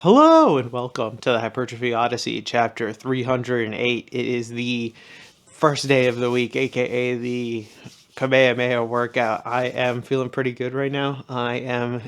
Hello and welcome to the Hypertrophy Odyssey, chapter 308. It is the first day of the week, aka the Kamehameha workout. I am feeling pretty good right now. I'm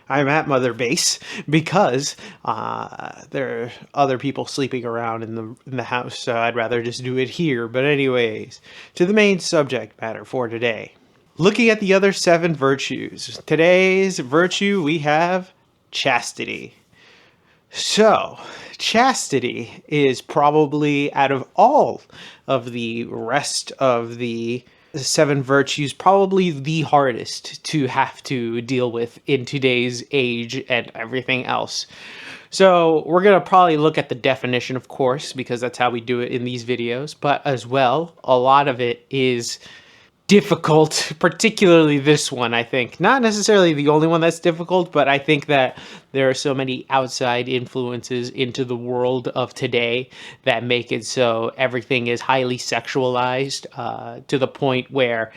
at Mother Base because there are other people sleeping around in the house, so I'd rather just do it here. But anyways, to the main subject matter for today. Looking at the other 7 virtues. Today's virtue we have chastity. So, chastity is probably out of all of the rest of the 7 virtues, probably the hardest to have to deal with in today's age and everything else. So, we're going to probably look at the definition, of course, because that's how we do it in these videos, but as well, a lot of it is difficult, particularly this one, I think. Not necessarily the only one that's difficult, but I think that there are so many outside influences into the world of today that make it so everything is highly sexualized to the point where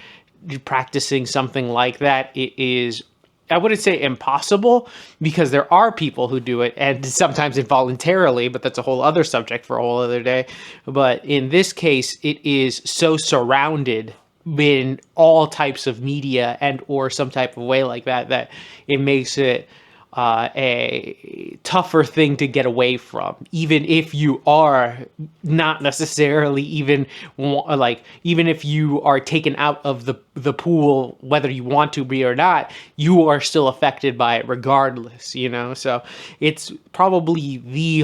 practicing something like that, it is, I wouldn't say impossible, because there are people who do it, and sometimes involuntarily, but that's a whole other subject for a whole other day. But in this case, it is so surrounded in all types of media and or some type of way like that, that it makes it a tougher thing to get away from, even if you are not necessarily even even if you are taken out of the pool, whether you want to be or not, you are still affected by it regardless, so it's probably the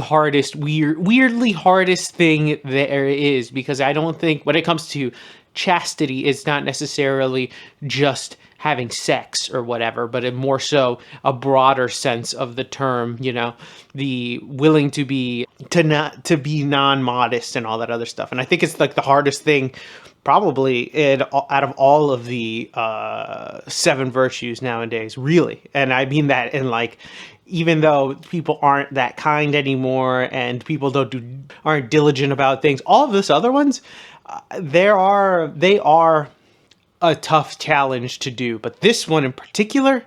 weirdly hardest thing there is, because I don't think when it comes to chastity, it's not necessarily just having sex or whatever, but it more so a broader sense of the term, the willing to be non-modest and all that other stuff. And I think it's like the hardest thing probably out of all of the 7 virtues nowadays, really. And I mean that in like, even though people aren't that kind anymore and people aren't diligent about things, all of this other ones, they are a tough challenge to do. But this one in particular,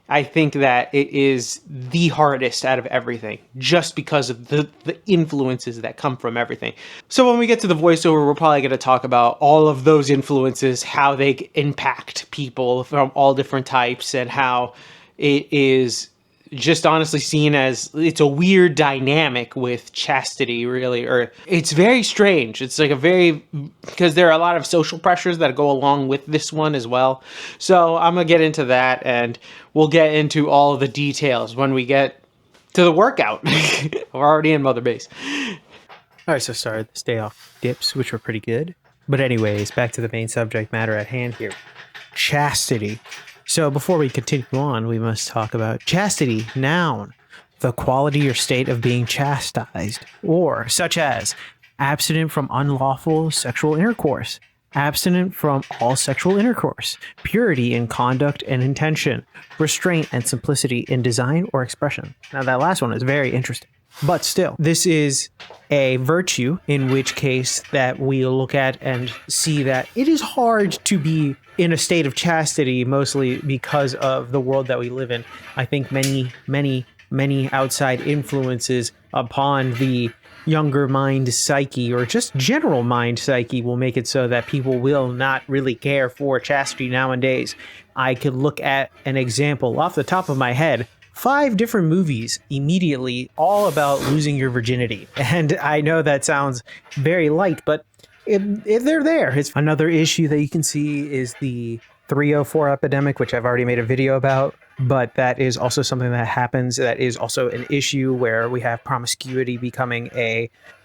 I think that it is the hardest out of everything, just because of the influences that come from everything. So when we get to the voiceover, we're probably going to talk about all of those influences, how they impact people from all different types, and how it is just honestly seen as, it's a weird dynamic with chastity, really, or it's very strange. It's like because there are a lot of social pressures that go along with this one as well. So I'm gonna get into that, and we'll get into all of the details when we get to the workout. We're already in Mother Base. All right, so started this day off dips, which were pretty good. But anyways, back to the main subject matter at hand here. Chastity. So before we continue on, we must talk about chastity, noun, the quality or state of being chastised, or such as abstinent from unlawful sexual intercourse, abstinent from all sexual intercourse, purity in conduct and intention, restraint and simplicity in design or expression. Now that last one is very interesting. But still, this is a virtue, in which case that we look at and see that it is hard to be in a state of chastity, mostly because of the world that we live in. I think many outside influences upon the younger mind psyche, or just general mind psyche, will make it so that people will not really care for chastity nowadays. I could look at an example off the top of my head. 5 different movies immediately, all about losing your virginity. And I know that sounds very light, but if they're there. It's another issue that you can see is the 304 epidemic, which I've already made a video about, but that is also something that happens. That is also an issue where we have promiscuity becoming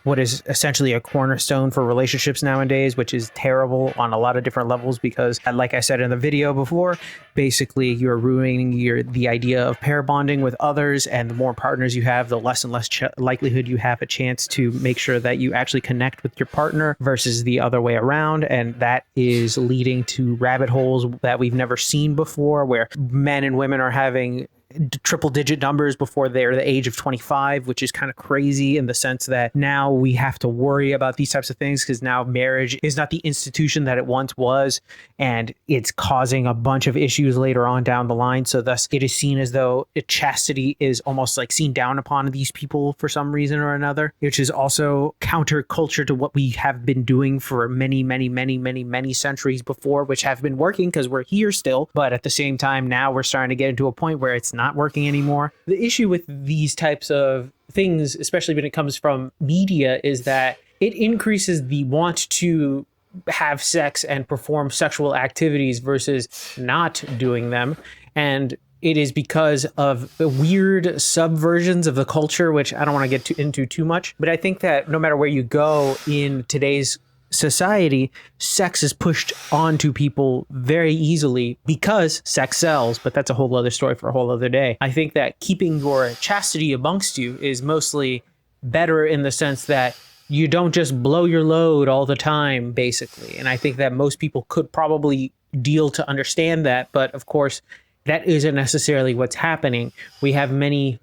what is essentially a cornerstone for relationships nowadays, which is terrible on a lot of different levels, because like I said in the video before, basically you're ruining the idea of pair bonding with others, and the more partners you have, the less and less likelihood you have a chance to make sure that you actually connect with your partner versus the other way around. And that is leading to rabbit holes that we've never seen before, where men and women are having triple digit numbers before they're the age of 25, which is kind of crazy in the sense that now we have to worry about these types of things because now marriage is not the institution that it once was, and it's causing a bunch of issues later on down the line. So thus it is seen as though chastity is almost like seen down upon these people for some reason or another, which is also counterculture to what we have been doing for many centuries before, which have been working because we're here still. But at the same time, now we're starting to get into a point where it's not working anymore. The issue with these types of things, especially when it comes from media, is that it increases the want to have sex and perform sexual activities versus not doing them. And it is because of the weird subversions of the culture, which I don't want to get into too much. But I think that no matter where you go in today's society, sex is pushed onto people very easily because sex sells, but that's a whole other story for a whole other day. I think that keeping your chastity amongst you is mostly better in the sense that you don't just blow your load all the time, basically. And I think that most people could probably deal to understand that, but of course, that isn't necessarily what's happening. We have many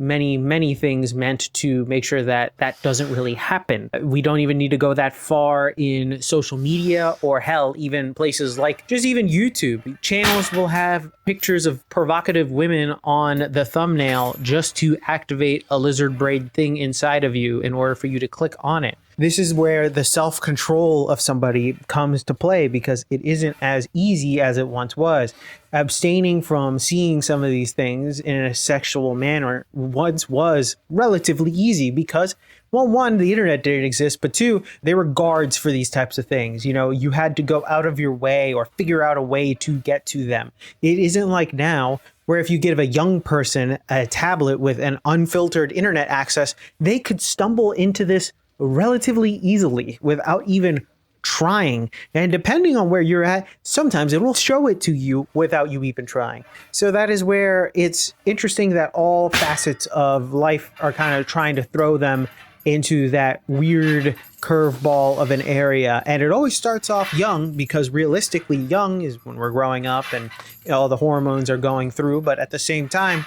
things meant to make sure that that doesn't really happen. We don't even need to go that far in social media, or hell, even places like just even YouTube. Channels will have pictures of provocative women on the thumbnail just to activate a lizard brain thing inside of you in order for you to click on it. This is where the self-control of somebody comes to play, because it isn't as easy as it once was. Abstaining from seeing some of these things in a sexual manner once was relatively easy because, well, one, the internet didn't exist, but two, there were guards for these types of things. You know, you had to go out of your way or figure out a way to get to them. It isn't like now, where if you give a young person a tablet with an unfiltered internet access, they could stumble into this relatively easily without even trying. And depending on where you're at, sometimes it will show it to you without you even trying. So that is where it's interesting that all facets of life are kind of trying to throw them into that weird curveball of an area. And it always starts off young, because realistically young is when we're growing up and all the hormones are going through. But at the same time,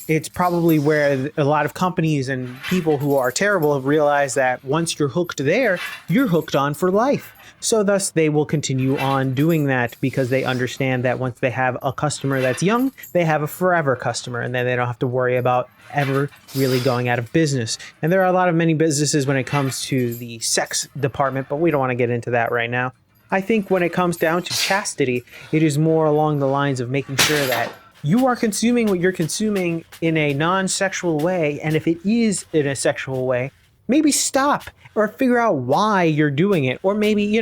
it's probably where a lot of companies and people who are terrible have realized that once you're hooked there, you're hooked on for life. So thus they will continue on doing that, because they understand that once they have a customer that's young, they have a forever customer, and then they don't have to worry about ever really going out of business. And there are many businesses when it comes to the sex department, but we don't want to get into that right now. I think when it comes down to chastity, it is more along the lines of making sure that you are consuming what you're consuming in a non-sexual way. And if it is in a sexual way, maybe stop or figure out why you're doing it. Or maybe,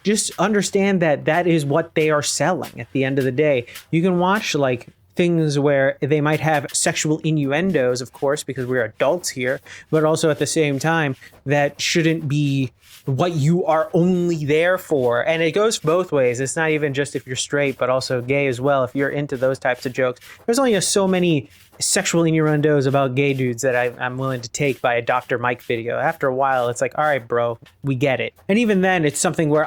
just understand that that is what they are selling at the end of the day. You can watch like things where they might have sexual innuendos, of course, because we're adults here, but also at the same time, that shouldn't be what you are only there for. And it goes both ways. It's not even just if you're straight, but also gay as well. If you're into those types of jokes, there's only so many sexual innuendos about gay dudes that I'm willing to take by a Dr. Mike video. After a while, it's like, all right, bro, we get it. And even then, it's something where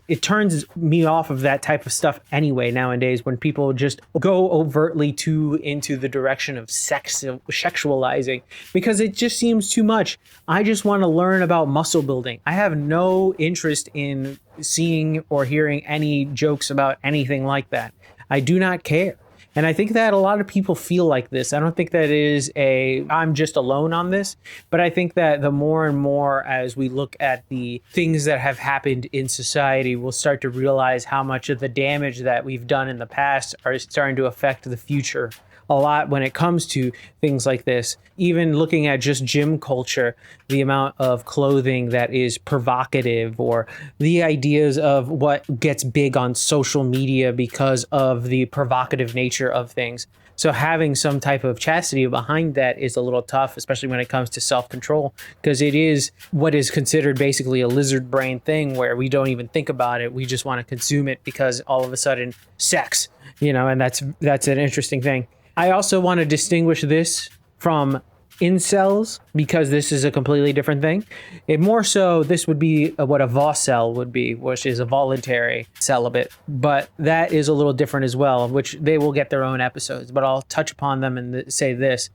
it turns me off of that type of stuff anyway nowadays, when people just go overtly into the direction of sexualizing, because it just seems too much. I just want to learn about muscle building. I have no interest in seeing or hearing any jokes about anything like that. I do not care. And I think that a lot of people feel like this. I don't think that I'm just alone on this, but I think that the more and more as we look at the things that have happened in society, we'll start to realize how much of the damage that we've done in the past are starting to affect the future a lot when it comes to things like this. Even looking at just gym culture, the amount of clothing that is provocative, or the ideas of what gets big on social media because of the provocative nature of things. So having some type of chastity behind that is a little tough, especially when it comes to self-control, because it is what is considered basically a lizard brain thing where we don't even think about it. We just want to consume it because all of a sudden sex, and that's an interesting thing. I also want to distinguish this from incels, because this is a completely different thing. It more so, this would be what a vocel would be, which is a voluntary celibate, but that is a little different as well, which they will get their own episodes, but I'll touch upon them and say this.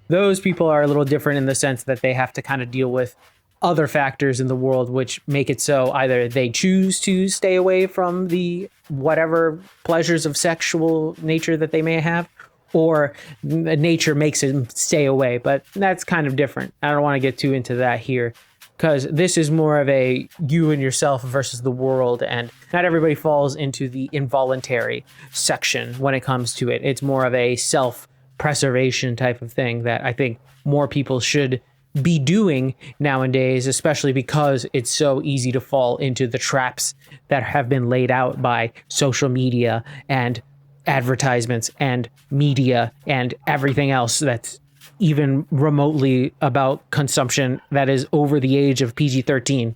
Those people are a little different in the sense that they have to kind of deal with other factors in the world which make it so either they choose to stay away from the whatever pleasures of sexual nature that they may have, or nature makes them stay away. But that's kind of different. I don't want to get too into that here, because this is more of a you and yourself versus the world, and not everybody falls into the involuntary section when it comes to it. It's more of a self-preservation type of thing that I think more people should be doing nowadays, especially because it's so easy to fall into the traps that have been laid out by social media and advertisements and media and everything else that's even remotely about consumption that is over the age of PG-13.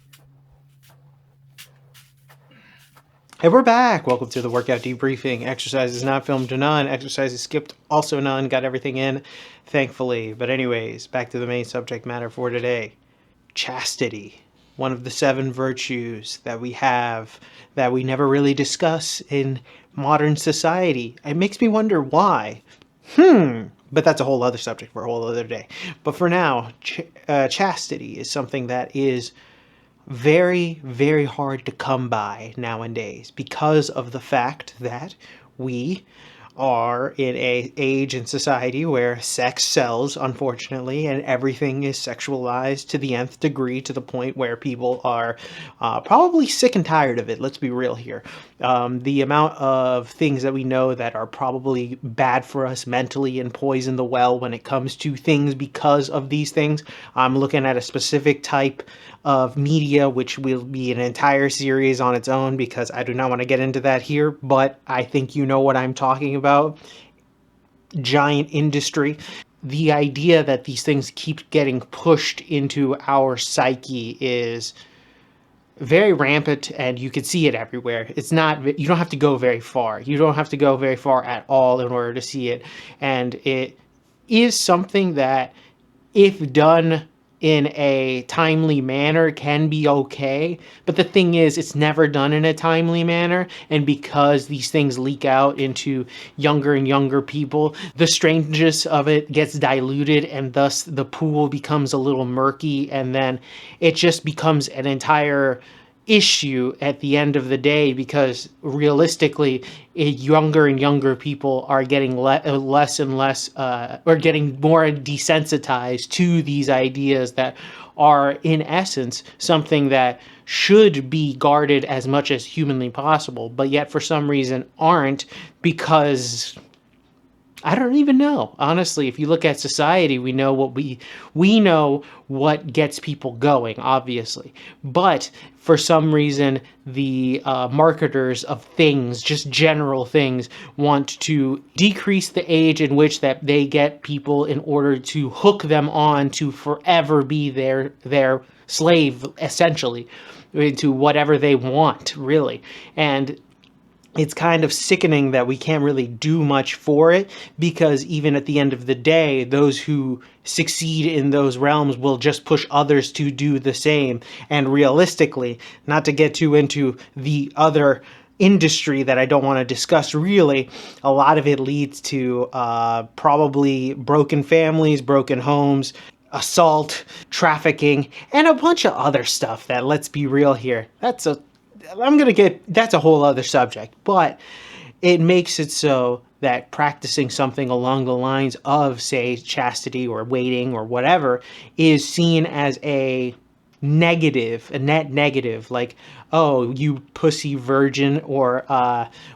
Hey, we're back. Welcome to the workout debriefing. Exercise is not filmed to none. Exercise is skipped, also none. Got everything in, thankfully. But anyways, back to the main subject matter for today. Chastity. One of the 7 virtues that we have that we never really discuss in modern society. It makes me wonder why. But that's a whole other subject for a whole other day. But for now, chastity is something that is very, very hard to come by nowadays because of the fact that we are in a age in society where sex sells, unfortunately, and everything is sexualized to the nth degree, to the point where people are probably sick and tired of it. Let's be real here. The amount of things that we know that are probably bad for us mentally and poison the well when it comes to things because of these things. I'm looking at a specific type of media, which will be an entire series on its own, because I do not want to get into that here, but I think you know what I'm talking about. Giant industry. The idea that these things keep getting pushed into our psyche is very rampant, and you can see it everywhere. It's not, you don't have to go very far. You don't have to go very far at all in order to see it. And it is something that, if done in a timely manner, can be okay. But the thing is, it's never done in a timely manner. And because these things leak out into younger and younger people, the strangeness of it gets diluted, and thus the pool becomes a little murky. And then it just becomes an entire issue at the end of the day, because realistically, younger and younger people are getting less and less, or getting more desensitized to these ideas that are, in essence, something that should be guarded as much as humanly possible, but yet for some reason aren't, because I don't even know. Honestly, if you look at society, we know we know what gets people going, obviously. But for some reason, the marketers of things, just general things, want to decrease the age in which that they get people in order to hook them on to forever be their slave, essentially, to whatever they want, really. And it's kind of sickening that we can't really do much for it, because even at the end of the day, those who succeed in those realms will just push others to do the same. And realistically, not to get too into the other industry that I don't want to discuss really, a lot of it leads to probably broken families, broken homes, assault, trafficking, and a bunch of other stuff that, let's be real here, that's a whole other subject. But it makes it so that practicing something along the lines of, say, chastity or waiting or whatever, is seen as a net negative, like, oh, you pussy virgin, or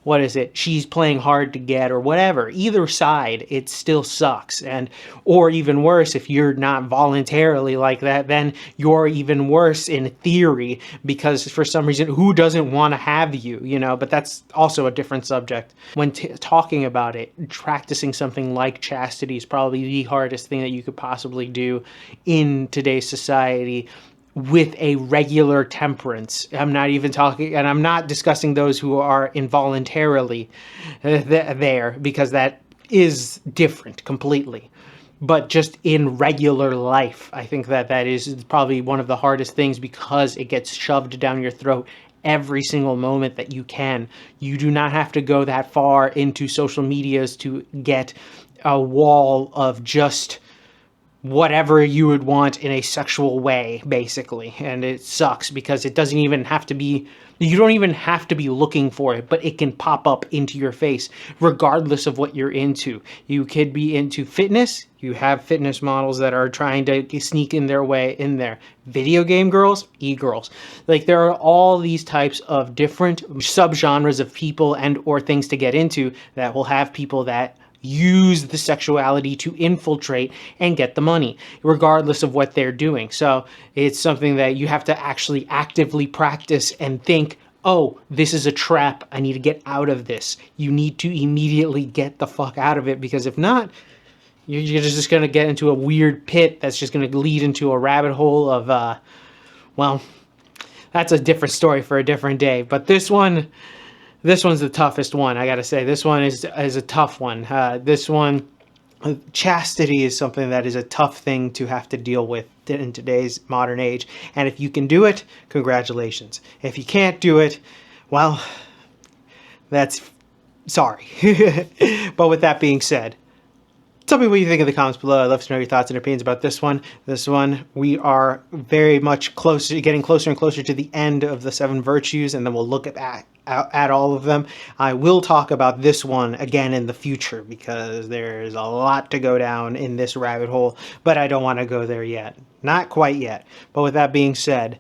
what is it, she's playing hard to get, or whatever. Either side, it still sucks. And or even worse, if you're not voluntarily like that, then you're even worse in theory, because for some reason, who doesn't want to have you, but that's also a different subject. When talking about it, practicing something like chastity is probably the hardest thing that you could possibly do in today's society, with a regular temperance. I'm not even talking, and I'm not discussing those who are involuntarily there, because that is different completely. but just in regular life. I think that that is probably one of the hardest things because it gets shoved down your throat every single moment that you can. You do not have to go that far into social medias to get a wall of just whatever you would want in a sexual way, basically. And it sucks because it doesn't even have to be, you don't even have to be looking for it, but it can pop up into your face regardless of what you're into. You could be into fitness. You have fitness models that are trying to sneak in their way in there. Video game girls, e-girls. Like, there are all these types of different subgenres of people and or things to get into that will have people that use the sexuality to infiltrate and get the money, regardless of what they're doing. So it's something that you have to actually actively practice and think, oh, this is a trap. I need to get out of this. You need to immediately get the fuck out of it, because if not, you're just going to get into a weird pit that's just going to lead into a rabbit hole of, well, that's a different story for a different day. But this one's the toughest one. I gotta say, this one is a tough one. This one, chastity is something that is a tough thing to have to deal with in today's modern age. And if you can do it, congratulations. If you can't do it, well, that's sorry. But with that being said, tell me what you think in the comments below. I'd love to know your thoughts and opinions about this one. This one, we are very much closer, getting closer and closer to the end of the 7 virtues, and then we'll look at all of them. I will talk about this one again in the future because there's a lot to go down in this rabbit hole, but I don't want to go there yet. Not quite yet. But with that being said,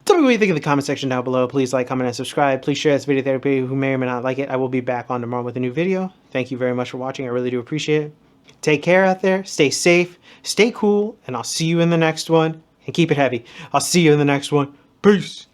tell me what you think in the comment section down below. Please like, comment, and subscribe. Please share this video with anybody who may or may not like it. I will be back on tomorrow with a new video. Thank you very much for watching. I really do appreciate it. Take care out there. Stay safe. Stay cool. And I'll see you in the next one. And keep it heavy. I'll see you in the next one. Peace.